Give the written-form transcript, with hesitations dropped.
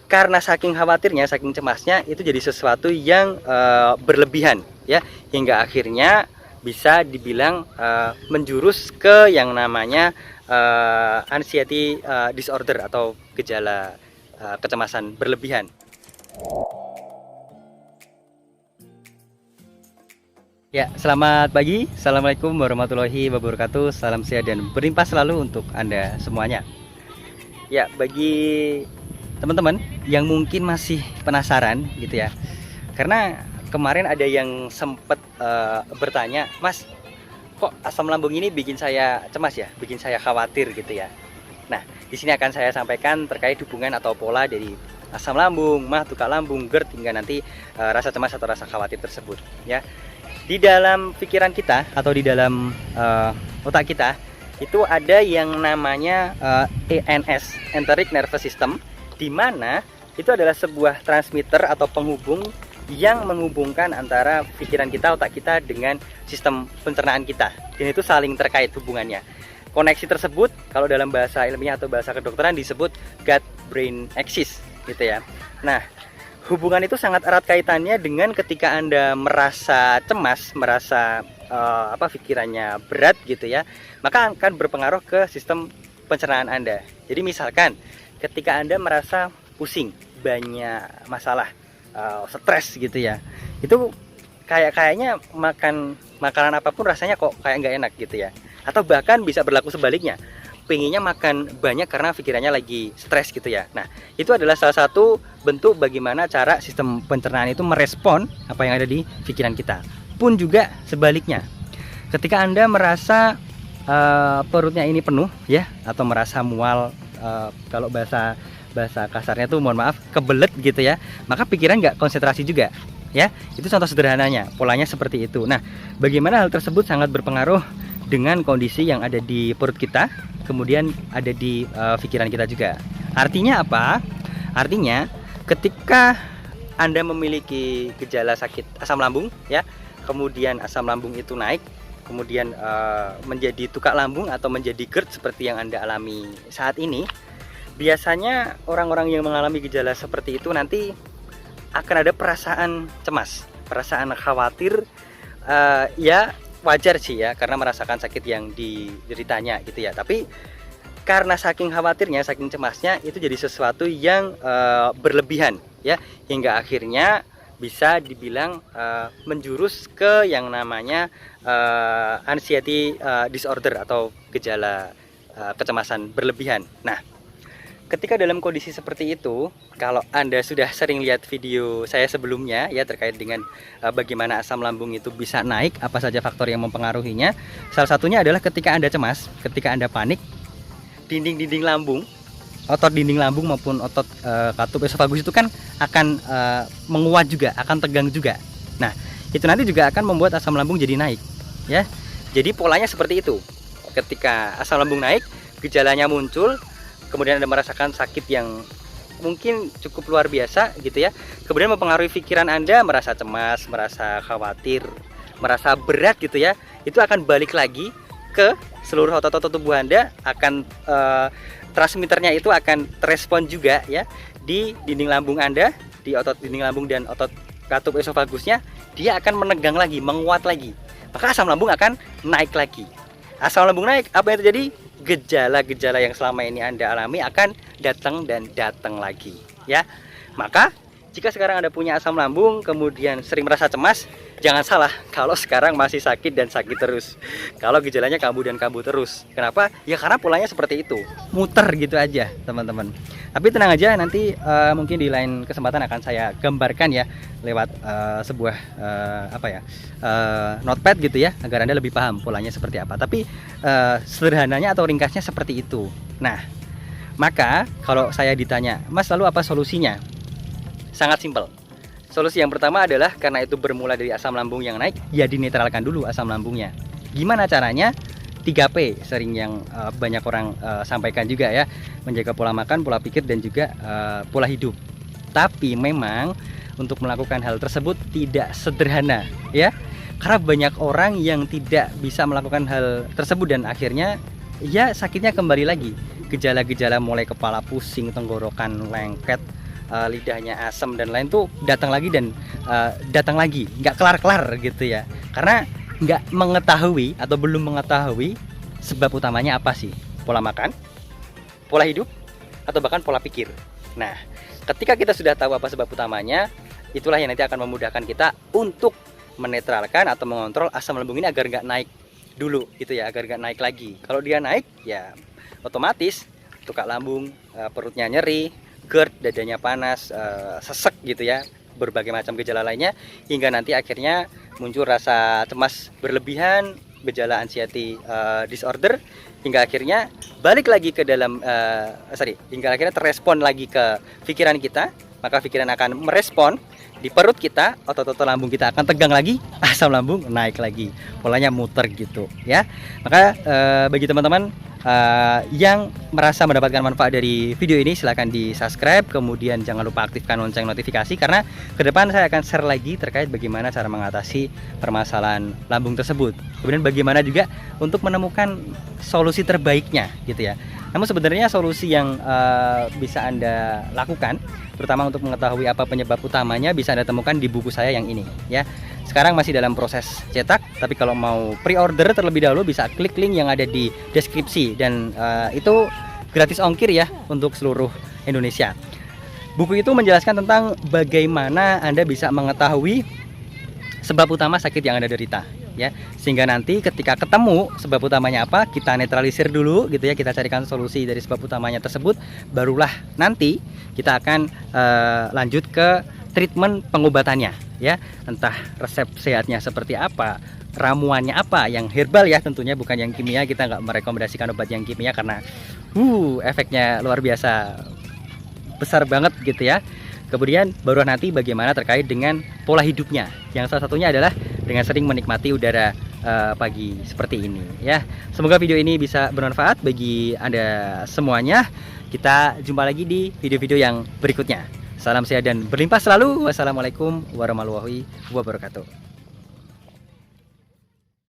karena saking khawatirnya, saking cemasnya, itu jadi sesuatu yang berlebihan ya, hingga akhirnya bisa dibilang menjurus ke yang namanya anxiety disorder atau gejala kecemasan berlebihan. Ya, selamat pagi. Assalamualaikum warahmatullahi wabarakatuh. Salam sehat dan berlimpah selalu untuk Anda semuanya. Ya, bagi teman-teman yang mungkin masih penasaran gitu ya, karena kemarin ada yang sempat bertanya, Mas, kok asam lambung ini bikin saya cemas ya, bikin saya khawatir gitu ya. Nah, di sini akan saya sampaikan terkait hubungan atau pola dari asam lambung, mah, tukak lambung, GERD, hingga nanti rasa cemas atau rasa khawatir tersebut ya. Di dalam pikiran kita atau di dalam otak kita itu ada yang namanya ENS, Enteric Nervous System, di mana itu adalah sebuah transmitter atau penghubung yang menghubungkan antara pikiran kita, otak kita dengan sistem pencernaan kita, dan itu saling terkait hubungannya. Koneksi tersebut kalau dalam bahasa ilmiah atau bahasa kedokteran disebut gut-brain axis gitu ya. Nah, hubungan itu sangat erat kaitannya dengan ketika Anda merasa cemas, merasa pikirannya berat gitu ya, maka akan berpengaruh ke sistem pencernaan Anda. Jadi misalkan ketika Anda merasa pusing, banyak masalah, stres gitu ya, itu kayaknya makan makanan apapun rasanya kok kayak nggak enak gitu ya. Atau bahkan bisa berlaku sebaliknya, pengennya makan banyak karena pikirannya lagi stres gitu ya. Nah, itu adalah salah satu bentuk bagaimana cara sistem pencernaan itu merespon apa yang ada di pikiran kita. Pun juga sebaliknya, ketika Anda merasa perutnya ini penuh ya, atau merasa mual, kalau bahasa kasarnya tuh mohon maaf, kebelet gitu ya, maka pikiran nggak konsentrasi juga ya. Itu contoh sederhananya, polanya seperti itu. Nah, bagaimana hal tersebut sangat berpengaruh dengan kondisi yang ada di perut kita, kemudian ada di pikiran kita juga. Artinya apa? Artinya ketika Anda memiliki gejala sakit asam lambung ya, kemudian asam lambung itu naik, kemudian menjadi tukak lambung atau menjadi GERD seperti yang Anda alami saat ini, biasanya orang-orang yang mengalami gejala seperti itu nanti akan ada perasaan cemas, perasaan khawatir, ya wajar sih ya, karena merasakan sakit yang dideritanya gitu ya. Tapi karena saking khawatirnya, saking cemasnya, itu jadi sesuatu yang berlebihan ya, hingga akhirnya bisa dibilang menjurus ke yang namanya anxiety disorder atau gejala kecemasan berlebihan. Nah, ketika dalam kondisi seperti itu, kalau Anda sudah sering lihat video saya sebelumnya ya terkait dengan bagaimana asam lambung itu bisa naik, apa saja faktor yang mempengaruhinya. Salah satunya adalah ketika Anda cemas, ketika Anda panik, dinding-dinding lambung, otot dinding lambung maupun otot katup esofagus itu kan akan menguat juga, akan tegang juga. Nah, itu nanti juga akan membuat asam lambung jadi naik ya. Jadi polanya seperti itu. Ketika asam lambung naik, gejalanya muncul, kemudian Anda merasakan sakit yang mungkin cukup luar biasa gitu ya, kemudian mempengaruhi pikiran Anda, merasa cemas, merasa khawatir, merasa berat gitu ya, itu akan balik lagi ke seluruh otot-otot tubuh Anda, akan transmitternya itu akan terespon juga ya di dinding lambung Anda, di otot dinding lambung dan otot katup esofagusnya, dia akan menegang lagi, menguat lagi, maka asam lambung akan naik lagi. Asam lambung naik, apa yang terjadi? Gejala-gejala yang selama ini Anda alami akan datang dan datang lagi ya. Maka jika sekarang Anda punya asam lambung kemudian sering merasa cemas, jangan salah kalau sekarang masih sakit dan sakit terus, kalau gejalanya kambuh dan kambuh terus. Kenapa? Ya karena polanya seperti itu, muter gitu aja teman-teman. Tapi tenang aja, nanti mungkin di lain kesempatan akan saya gambarkan ya lewat sebuah notepad gitu ya, agar Anda lebih paham polanya seperti apa. Tapi sederhananya atau ringkasnya seperti itu. Nah, maka kalau saya ditanya, Mas, lalu apa solusinya? Sangat simpel. Solusi yang pertama adalah karena itu bermula dari asam lambung yang naik, ya dinetralkan dulu asam lambungnya. Gimana caranya? 3P sering yang banyak orang sampaikan juga ya, menjaga pola makan, pola pikir, dan juga pola hidup. Tapi memang untuk melakukan hal tersebut tidak sederhana ya, karena banyak orang yang tidak bisa melakukan hal tersebut dan akhirnya ya sakitnya kembali lagi. Gejala-gejala mulai kepala pusing, tenggorokan lengket, lidahnya asam dan lain tuh datang lagi dan datang lagi, nggak kelar-kelar gitu ya, karena nggak mengetahui atau belum mengetahui sebab utamanya apa sih, pola makan, pola hidup, atau bahkan pola pikir. Nah, ketika kita sudah tahu apa sebab utamanya, itulah yang nanti akan memudahkan kita untuk menetralkan atau mengontrol asam lambung ini agar nggak naik dulu gitu ya, agar nggak naik lagi. Kalau dia naik ya otomatis tukak lambung, perutnya nyeri, GERD, dadanya panas, sesek gitu ya, berbagai macam gejala lainnya, hingga nanti akhirnya muncul rasa cemas berlebihan, gejala anxiety disorder, hingga akhirnya balik lagi ke dalam hingga akhirnya terrespon lagi ke pikiran kita, maka pikiran akan merespon di perut kita, otot-otot lambung kita akan tegang lagi, asam lambung naik lagi, polanya muter gitu ya. Maka bagi teman-teman yang merasa mendapatkan manfaat dari video ini, silahkan di subscribe, kemudian jangan lupa aktifkan lonceng notifikasi, karena ke depan saya akan share lagi terkait bagaimana cara mengatasi permasalahan lambung tersebut, kemudian bagaimana juga untuk menemukan solusi terbaiknya gitu ya. Namun sebenarnya solusi yang bisa Anda lakukan, terutama untuk mengetahui apa penyebab utamanya, bisa Anda temukan di buku saya yang ini ya. Sekarang masih dalam proses cetak, tapi kalau mau pre-order terlebih dahulu bisa klik link yang ada di deskripsi, dan itu gratis ongkir ya untuk seluruh Indonesia. Buku itu menjelaskan tentang bagaimana Anda bisa mengetahui sebab utama sakit yang Anda derita ya, sehingga nanti ketika ketemu sebab utamanya apa, kita netralisir dulu gitu ya, kita carikan solusi dari sebab utamanya tersebut, barulah nanti kita akan lanjut ke treatment pengobatannya ya, entah resep sehatnya seperti apa, ramuannya apa, yang herbal ya tentunya, bukan yang kimia. Kita nggak merekomendasikan obat yang kimia karena efeknya luar biasa besar banget gitu ya. Kemudian baru nanti bagaimana terkait dengan pola hidupnya, yang salah satunya adalah dengan sering menikmati udara pagi seperti ini ya. Semoga video ini bisa bermanfaat bagi Anda semuanya. Kita jumpa lagi di video-video yang berikutnya. Salam sehat dan berlimpah selalu. Wassalamualaikum warahmatullahi wabarakatuh.